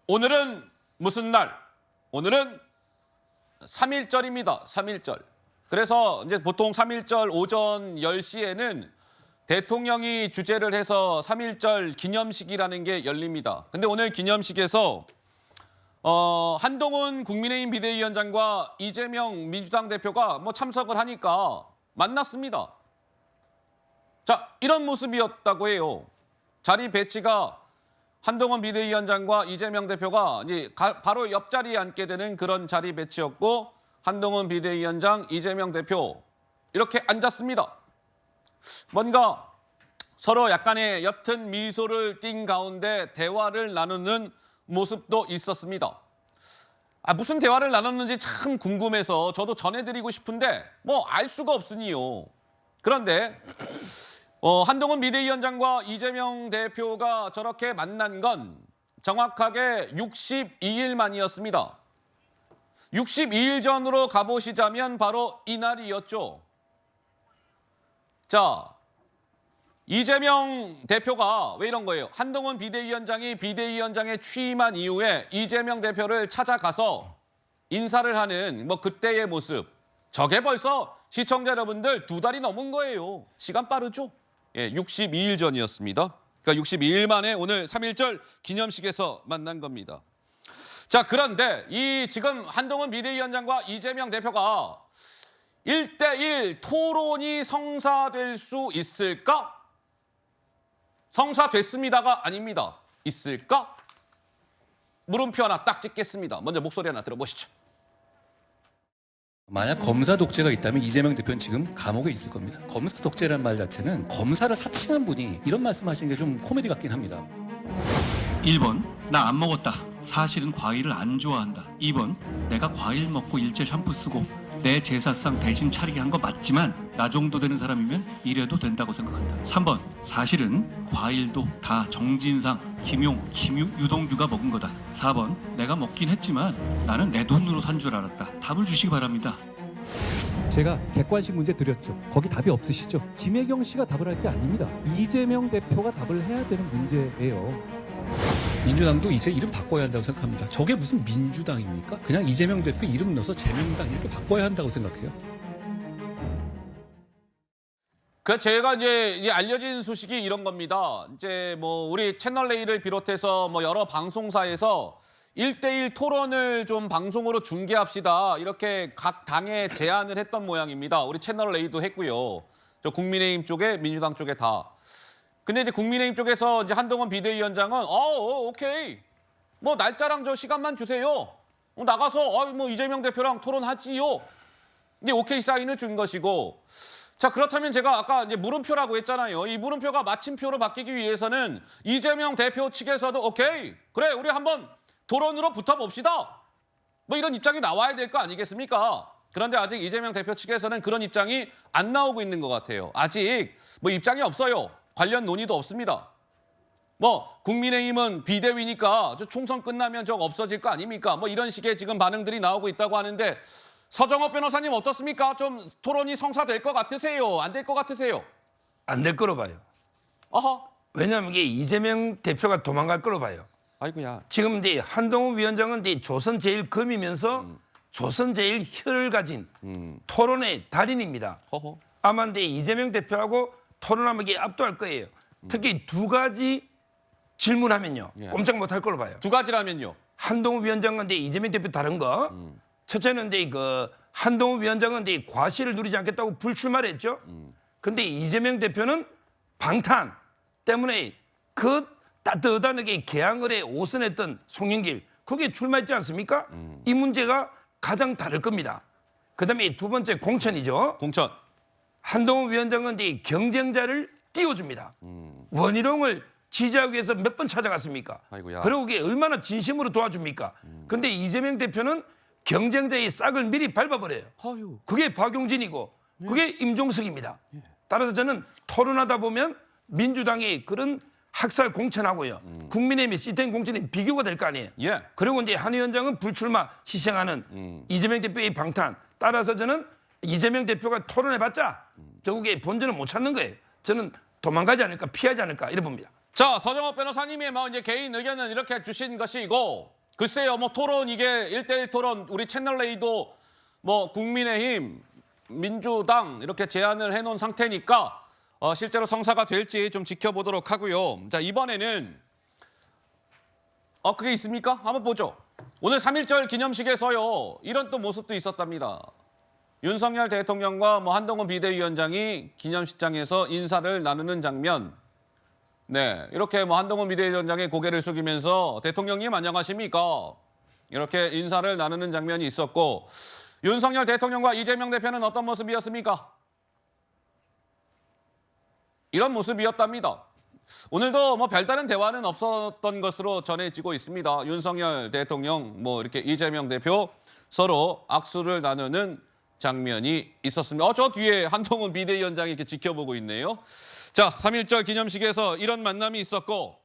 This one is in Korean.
오늘은 무슨 날? 오늘은 3.1절입니다. 3.1절. 그래서 이제 보통 3.1절 오전 10시에는 대통령이 주재를 해서 3.1절 기념식이라는 게 열립니다. 근데 오늘 기념식에서 한동훈 국민의힘 비대위원장과 이재명 민주당 대표가 참석을 하니까 만났습니다. 자, 이런 모습이었다고 해요. 자리 배치가 한동훈 비대위원장과 이재명 대표가 이제 바로 옆자리에 앉게 되는 그런 자리 배치였고, 한동훈 비대위원장, 이재명 대표 이렇게 앉았습니다. 뭔가 서로 약간의 옅은 미소를 띤 가운데 대화를 나누는 모습도 있었습니다. 무슨 대화를 나눴는지 참 궁금해서 저도 전해드리고 싶은데 알 수가 없으니요. 그런데 한동훈 비대위원장과 이재명 대표가 저렇게 만난 건 정확하게 62일 만이었습니다. 62일 전으로 가보시자면 바로 이날이었죠. 자, 이재명 대표가 왜 이런 거예요? 한동훈 비대위원장이 비대위원장에 취임한 이후에 이재명 대표를 찾아가서 인사를 하는 그때의 모습. 저게 벌써 시청자 여러분들 2달이 넘은 거예요. 시간 빠르죠? 62일 전이었습니다. 그러니까 62일 만에 오늘 3.1절 기념식에서 만난 겁니다. 자, 그런데 이 지금 한동훈 비대위원장과 이재명 대표가 1대1 토론이 성사될 수 있을까? 성사됐습니다가 아닙니다. 있을까? 물음표 하나 딱 찍겠습니다. 먼저 목소리 하나 들어보시죠. 만약 검사 독재가 있다면 이재명 대표는 지금 감옥에 있을 겁니다. 검사 독재라는 말 자체는 검사를 사칭한 분이 이런 말씀하시는 게 좀 코미디 같긴 합니다. 1번, 나 안 먹었다. 사실은 과일을 안 좋아한다. 2번, 내가 과일 먹고 일제 샴푸 쓰고 내 제사상 대신 차리게 한 거 맞지만 나 정도 되는 사람이면 이래도 된다고 생각한다. 3번, 사실은 과일도 다 정진상, 김용, 유동규가 먹은 거다. 4번, 내가 먹긴 했지만 나는 내 돈으로 산 줄 알았다. 답을 주시기 바랍니다. 제가 객관식 문제 드렸죠. 거기 답이 없으시죠? 김혜경 씨가 답을 할 게 아닙니다. 이재명 대표가 답을 해야 되는 문제예요. 민주당도 이제 이름 바꿔야 한다고 생각합니다. 저게 무슨 민주당입니까? 그냥 이재명 대표 이름 넣어서 재명당 이렇게 바꿔야 한다고 생각해요. 제가 이제 알려진 소식이 이런 겁니다. 이제 우리 채널 A를 비롯해서 여러 방송사에서 1대1 토론을 좀 방송으로 중계합시다. 이렇게 각 당에 제안을 했던 모양입니다. 우리 채널 A도 했고요. 저 국민의힘 쪽에, 민주당 쪽에 다. 근데 이제 국민의힘 쪽에서 이제 한동훈 비대위원장은 오케이. 날짜랑 저 시간만 주세요. 나가서 이재명 대표랑 토론하지요. 이제 오케이 사인을 준 것이고. 자, 그렇다면 제가 아까 이제 물음표라고 했잖아요. 이 물음표가 마침표로 바뀌기 위해서는 이재명 대표 측에서도 오케이. 그래, 우리 한번 토론으로 붙어봅시다. 이런 입장이 나와야 될 거 아니겠습니까? 그런데 아직 이재명 대표 측에서는 그런 입장이 안 나오고 있는 것 같아요. 아직 입장이 없어요. 관련 논의도 없습니다. 국민의힘은 비대위니까 총선 끝나면 저거 없어질 거 아닙니까? 이런 식의 지금 반응들이 나오고 있다고 하는데, 서정업 변호사님 어떻습니까? 좀 토론이 성사될 것 같으세요? 안 될 것 같으세요? 안 될 거로 봐요. 어허. 왜냐하면 이게 이재명 대표가 도망갈 거로 봐요. 아이고야. 지금 이제 한동훈 위원장은 이제 조선 제일검이면서 조선 제일혈을 가진 토론의 달인입니다. 허허. 아마 이제 이재명 대표하고 토론하면 이게 압도할 거예요. 특히 2가지 질문하면요. 예. 꼼짝 못할 걸로 봐요. 2가지라면요. 한동훈 위원장은 이제 이재명 대표 다른 거. 첫째는 이제 한동훈 위원장은 이제 과실을 누리지 않겠다고 불출마를 했죠. 근데 이재명 대표는 방탄 때문에 그 따뜻하게 개항을 해 오선했던 송영길 거기에 출마했지 않습니까? 이 문제가 가장 다를 겁니다. 그다음에 2번째 공천이죠. 공천. 한동훈 위원장은 이제 경쟁자를 띄워줍니다. 원희룡을 지지하기 위해서 몇 번 찾아갔습니까? 아이고야. 그리고 그게 얼마나 진심으로 도와줍니까? 그런데 이재명 대표는 경쟁자의 싹을 미리 밟아버려요. 아유. 그게 박용진이고 그게 임종석입니다. 따라서 저는 토론하다 보면 민주당이 그런 학살 공천하고요. 국민의힘의 시스템 공천이 비교가 될 거 아니에요. 예. 그리고 이제 한 위원장은 불출마 희생하는 이재명 대표의 방탄. 따라서 저는 이재명 대표가 토론해봤자 결국에 본전을 못 찾는 거예요. 저는 도망가지 않을까, 피하지 않을까 이래 봅니다. 자, 서정호 변호사님의 뭐 이제 개인 의견은 이렇게 주신 것이고, 글쎄요, 뭐 토론 이게 1대1 토론 우리 채널A도 뭐 국민의힘, 민주당 이렇게 제안을 해놓은 상태니까 실제로 성사가 될지 좀 지켜보도록 하고요. 자, 이번에는 그게 있습니까? 한번 보죠. 오늘 3.1절 기념식에서요, 이런 또 모습도 있었답니다. 윤석열 대통령과 뭐 한동훈 비대위원장이 기념식장에서 인사를 나누는 장면. 네, 이렇게 뭐 한동훈 비대위원장이 고개를 숙이면서 대통령님 안녕하십니까? 이렇게 인사를 나누는 장면이 있었고, 윤석열 대통령과 이재명 대표는 어떤 모습이었습니까? 이런 모습이었답니다. 오늘도 뭐 별다른 대화는 없었던 것으로 전해지고 있습니다. 윤석열 대통령, 뭐 이렇게 이재명 대표 서로 악수를 나누는 장면이 있었습니다. 저 뒤에 한동훈 비대위원장이 이렇게 지켜보고 있네요. 자, 3.1절 기념식에서 이런 만남이 있었고,